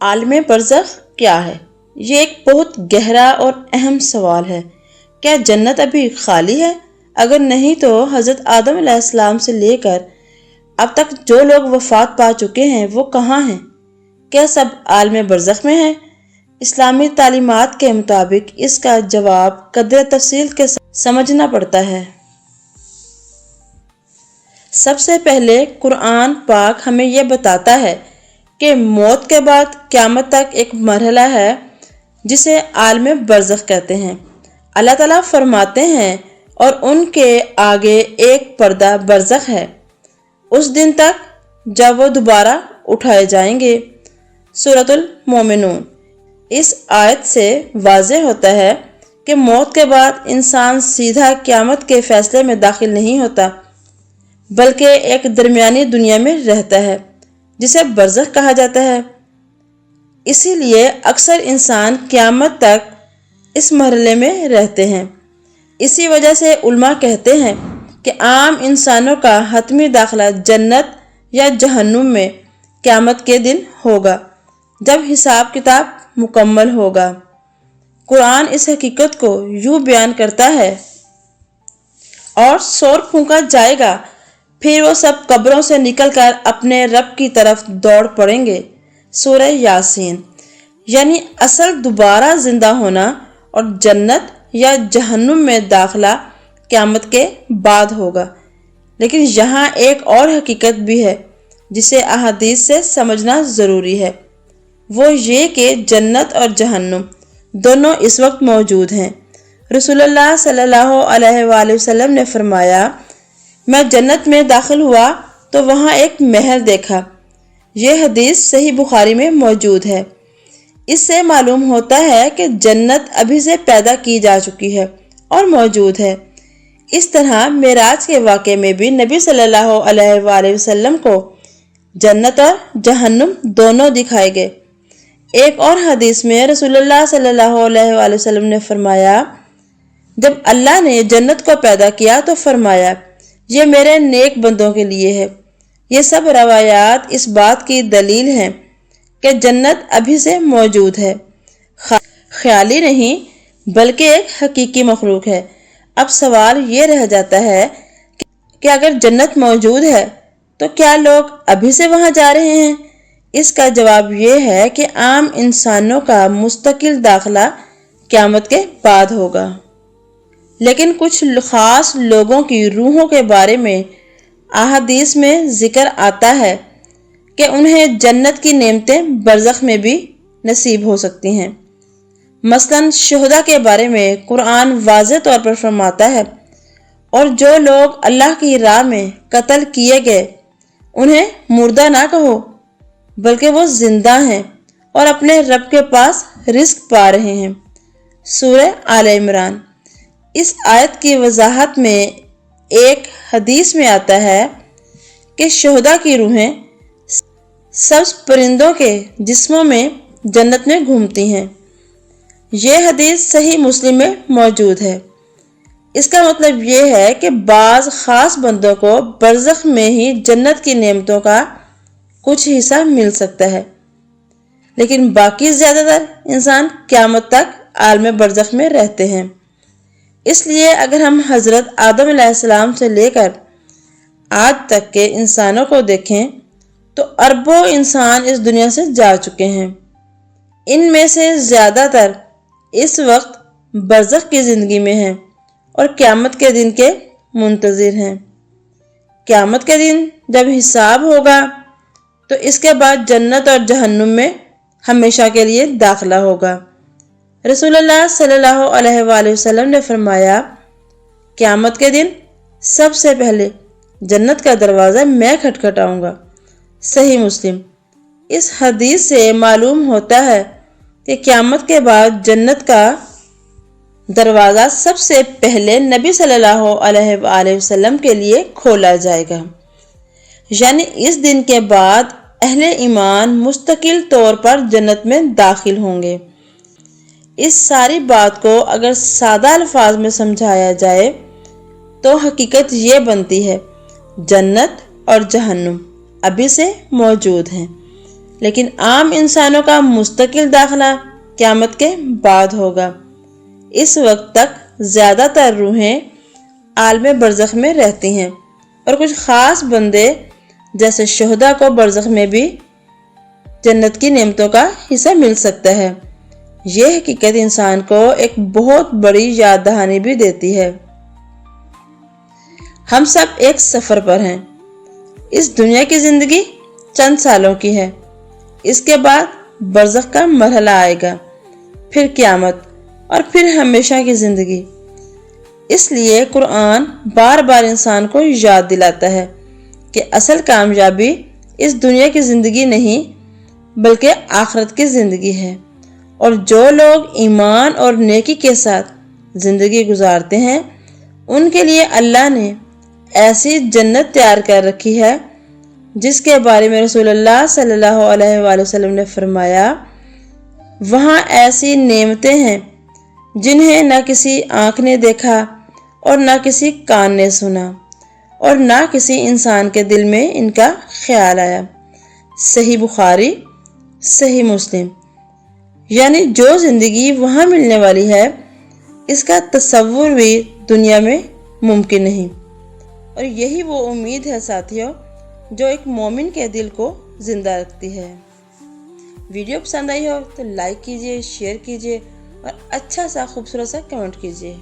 عالم برزخ کیا ہے؟ یہ ایک بہت گہرا اور اہم سوال ہے۔ کیا جنت ابھی خالی ہے؟ اگر نہیں تو حضرت آدم علیہ السلام سے لے کر اب تک جو لوگ وفات پا چکے ہیں وہ کہاں ہیں؟ کیا سب عالم برزخ میں ہیں؟ اسلامی تعلیمات کے مطابق اس کا جواب قدر تفصیل کے ساتھ سمجھنا پڑتا ہے۔ سب سے پہلے قرآن پاک ہمیں یہ بتاتا ہے کہ موت کے بعد قیامت تک ایک مرحلہ ہے جسے عالم برزخ کہتے ہیں۔ اللہ تعالیٰ فرماتے ہیں اور ان کے آگے ایک پردہ برزخ ہے اس دن تک جب وہ دوبارہ اٹھائے جائیں گے۔ سورۃ المومنون۔ اس آیت سے واضح ہوتا ہے کہ موت کے بعد انسان سیدھا قیامت کے فیصلے میں داخل نہیں ہوتا بلکہ ایک درمیانی دنیا میں رہتا ہے جسے برزخ کہا جاتا ہے۔ اسی لیے اکثر انسان قیامت تک اس مرحلے میں رہتے ہیں۔ اسی وجہ سے علماء کہتے ہیں کہ عام انسانوں کا حتمی داخلہ جنت یا جہنم میں قیامت کے دن ہوگا جب حساب کتاب مکمل ہوگا۔ قرآن اس حقیقت کو یوں بیان کرتا ہے، اور سور پھونکا جائے گا، پھر وہ سب قبروں سے نکل کر اپنے رب کی طرف دوڑ پڑیں گے۔ سورہ یاسین۔ یعنی اصل دوبارہ زندہ ہونا اور جنت یا جہنم میں داخلہ قیامت کے بعد ہوگا۔ لیکن یہاں ایک اور حقیقت بھی ہے جسے احادیث سے سمجھنا ضروری ہے، وہ یہ کہ جنت اور جہنم دونوں اس وقت موجود ہیں۔ رسول اللہ صلی اللہ علیہ وآلہ وسلم نے فرمایا، میں جنت میں داخل ہوا تو وہاں ایک محل دیکھا۔ یہ حدیث صحیح بخاری میں موجود ہے۔ اس سے معلوم ہوتا ہے کہ جنت ابھی سے پیدا کی جا چکی ہے اور موجود ہے۔ اس طرح معراج کے واقعے میں بھی نبی صلی اللہ علیہ وآلہ وسلم کو جنت اور جہنم دونوں دکھائے گئے۔ ایک اور حدیث میں رسول اللہ صلی اللہ علیہ وآلہ وسلم نے فرمایا، جب اللہ نے جنت کو پیدا کیا تو فرمایا، یہ میرے نیک بندوں کے لیے ہے۔ یہ سب روایات اس بات کی دلیل ہیں کہ جنت ابھی سے موجود ہے، خیالی نہیں بلکہ ایک حقیقی مخلوق ہے۔ اب سوال یہ رہ جاتا ہے کہ اگر جنت موجود ہے تو کیا لوگ ابھی سے وہاں جا رہے ہیں؟ اس کا جواب یہ ہے کہ عام انسانوں کا مستقل داخلہ قیامت کے بعد ہوگا، لیکن کچھ خاص لوگوں کی روحوں کے بارے میں احادیث میں ذکر آتا ہے کہ انہیں جنت کی نعمتیں برزخ میں بھی نصیب ہو سکتی ہیں۔ مثلاً شہداء کے بارے میں قرآن واضح طور پر فرماتا ہے، اور جو لوگ اللہ کی راہ میں قتل کیے گئے انہیں مردہ نہ کہو بلکہ وہ زندہ ہیں اور اپنے رب کے پاس رزق پا رہے ہیں۔ سورہ آل عمران۔ اس آیت کی وضاحت میں ایک حدیث میں آتا ہے کہ شہداء کی روحیں سبز پرندوں کے جسموں میں جنت میں گھومتی ہیں۔ یہ حدیث صحیح مسلم میں موجود ہے۔ اس کا مطلب یہ ہے کہ بعض خاص بندوں کو برزخ میں ہی جنت کی نعمتوں کا کچھ حصہ مل سکتا ہے، لیکن باقی زیادہ تر انسان قیامت تک عالم برزخ میں رہتے ہیں۔ اس لیے اگر ہم حضرت آدم علیہ السلام سے لے کر آج تک کے انسانوں کو دیکھیں تو اربوں انسان اس دنیا سے جا چکے ہیں۔ ان میں سے زیادہ تر اس وقت برزخ کی زندگی میں ہیں اور قیامت کے دن کے منتظر ہیں۔ قیامت کے دن جب حساب ہوگا تو اس کے بعد جنت اور جہنم میں ہمیشہ کے لیے داخلہ ہوگا۔ رسول اللہ صلی اللہ علیہ وآلہ وسلم نے فرمایا، قیامت کے دن سب سے پہلے جنت کا دروازہ میں کھٹکھٹاؤں گا۔ صحیح مسلم۔ اس حدیث سے معلوم ہوتا ہے کہ قیامت کے بعد جنت کا دروازہ سب سے پہلے نبی صلی اللہ علیہ وآلہ وسلم کے لیے کھولا جائے گا۔ یعنی اس دن کے بعد اہل ایمان مستقل طور پر جنت میں داخل ہوں گے۔ اس ساری بات کو اگر سادہ الفاظ میں سمجھایا جائے تو حقیقت یہ بنتی ہے، جنت اور جہنم ابھی سے موجود ہیں، لیکن عام انسانوں کا مستقل داخلہ قیامت کے بعد ہوگا۔ اس وقت تک زیادہ تر روحیں عالم برزخ میں رہتی ہیں اور کچھ خاص بندے جیسے شہداء کو برزخ میں بھی جنت کی نعمتوں کا حصہ مل سکتا ہے۔ یہ حقیقت انسان کو ایک بہت بڑی یاد دہانی بھی دیتی ہے۔ ہم سب ایک سفر پر ہیں۔ اس دنیا کی زندگی چند سالوں کی ہے۔ اس کے بعد برزخ کا مرحلہ آئے گا، پھر قیامت اور پھر ہمیشہ کی زندگی۔ اس لیے قرآن بار بار انسان کو یاد دلاتا ہے کہ اصل کامیابی اس دنیا کی زندگی نہیں بلکہ آخرت کی زندگی ہے، اور جو لوگ ایمان اور نیکی کے ساتھ زندگی گزارتے ہیں ان کے لیے اللہ نے ایسی جنت تیار کر رکھی ہے جس کے بارے میں رسول اللہ صلی اللہ علیہ وآلہ وسلم نے فرمایا، وہاں ایسی نعمتیں ہیں جنہیں نہ کسی آنکھ نے دیکھا اور نہ کسی کان نے سنا اور نہ کسی انسان کے دل میں ان کا خیال آیا۔ صحیح بخاری، صحیح مسلم۔ یعنی جو زندگی وہاں ملنے والی ہے اس کا تصور بھی دنیا میں ممکن نہیں، اور یہی وہ امید ہے ساتھیوں جو ایک مومن کے دل کو زندہ رکھتی ہے۔ ویڈیو پسند آئی ہو تو لائک کیجیے، شیئر کیجیے اور اچھا سا خوبصورت سا کمنٹ کیجیے۔